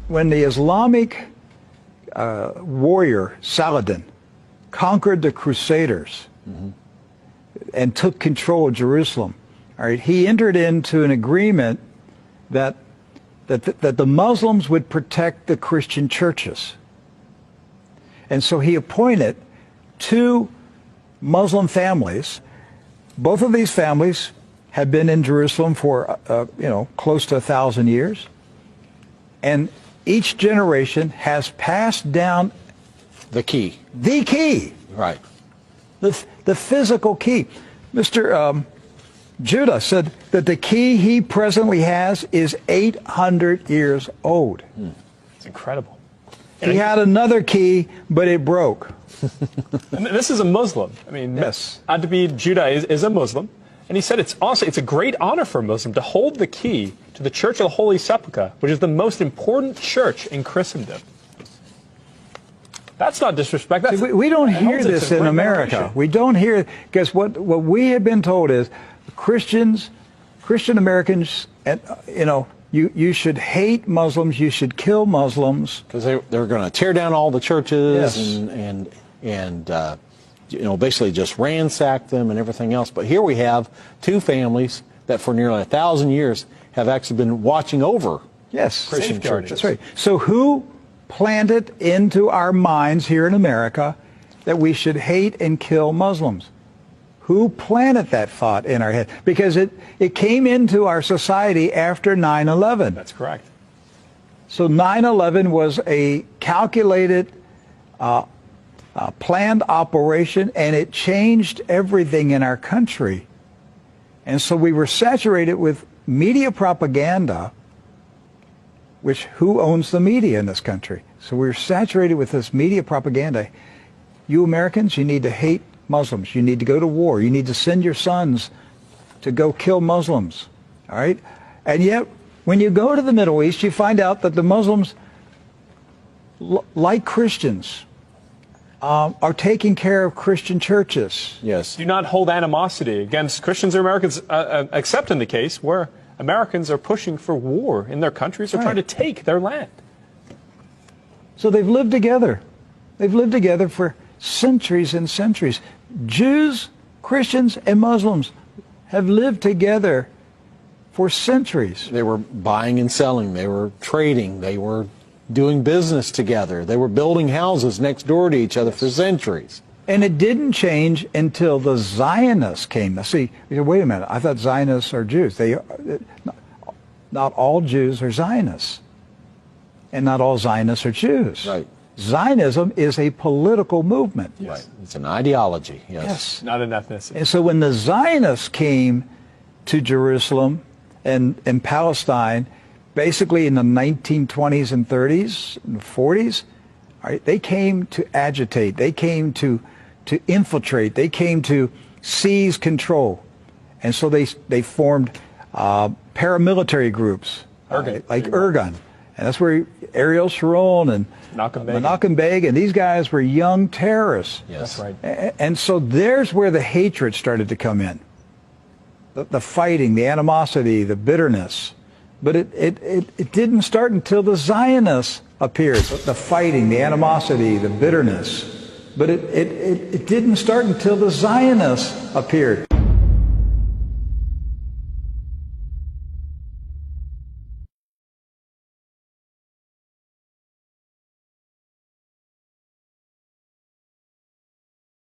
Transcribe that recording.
when the Islamic warrior Saladin conquered the Crusaders and took control of Jerusalem, all right, he entered into an agreement that the Muslims would protect the Christian churches. And so he appointed 2 Muslim families. Both of these families had been in Jerusalem for, close to 1,000 years. And each generation has passed down the key. The key. Right. The physical key. Mr. Judah said that the key he presently has is 800 years old. It's incredible. He had another key, but it broke. And this is a Muslim. I mean, yes. Adabid Judah is a Muslim. And he said it's a great honor for a Muslim to hold the key to the Church of the Holy Sepulchre, which is the most important church in Christendom. That's not disrespect. That's, we don't hear this in America. We don't hear, because what we have been told is Christian Americans, you should hate Muslims, you should kill Muslims. Because they're going to tear down all the churches yes. and basically just ransack them and everything else. But here we have 2 families that for nearly 1,000 years have actually been watching over Christian churches. That's right. So who planted into our minds here in America that we should hate and kill Muslims? Who planted that thought in our head? Because it came into our society after 9/11. That's correct. So 9/11 was a calculated, planned operation, and it changed everything in our country. And so we were saturated with media propaganda, which who owns the media in this country? So we're saturated with this media propaganda. You Americans, you need to hate Muslims. You need to go to war. You need to send your sons to go kill Muslims. All right? And yet, when you go to the Middle East, you find out that the Muslims, like Christians, are taking care of Christian churches. Yes. Do not hold animosity against Christians or Americans, except in the case where Americans are pushing for war in their countries or trying to take their land. So they've lived together. They've lived together for centuries and centuries. Jews, Christians, and Muslims have lived together for centuries. They were buying and selling. They were trading. They were doing business together. They were building houses next door to each other for centuries. And it didn't change until the Zionists came. Now, see, wait a minute. I thought Zionists are Jews. Not all Jews are Zionists. And not all Zionists are Jews. Right. Zionism is a political movement. Yes. Right. It's an ideology. Yes. Not an ethnicity. And so when the Zionists came to Jerusalem and Palestine, basically in the 1920s and 30s and 40s, all right, they came to agitate. They came to infiltrate. They came to seize control. And so they formed paramilitary groups, like Irgun. And that's where Ariel Sharon and Menachem Begin, and these guys were young terrorists. Yes. That's right. And so there's where the hatred started to come in. The fighting, the animosity, the bitterness. But it didn't start until the Zionists appeared. The fighting, the animosity, the bitterness. But it didn't start until the Zionists appeared.